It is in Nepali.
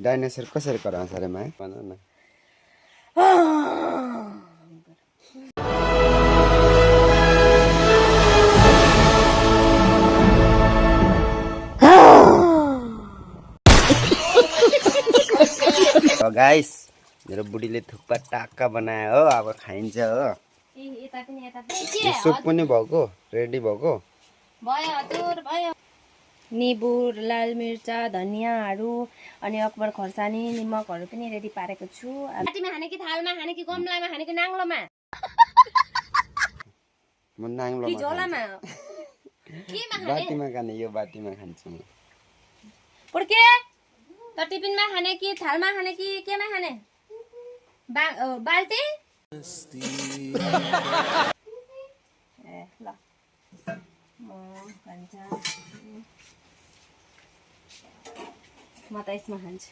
डाइनोसर कसरी कराउँछ अरे माया भन न। गाइस मेरो बुढीले थुक्पा टाक्का बनायो हो, अब खाइन्छ हो। सुप पनि भएको रेडी भएको भयो हजुर भयो। निबु लाल मिर्चा धनियाँहरू अनि अकबर खोर्सानी निमकहरू पनि रेडी पारेको छु। बाटीमा खाने कि थालमा खाने कि गमलामा खाने कि नाङ्लोमा? म नाङ्लोमा झोलामा बाटीमा खाने, यो बाटीमा खान्छु म। पुर्के त टिफिनमा खाने कि थालमा खाने कि केमा खाने? बाल्टी ए ल म खान्छ, म त यसमा खान्छु।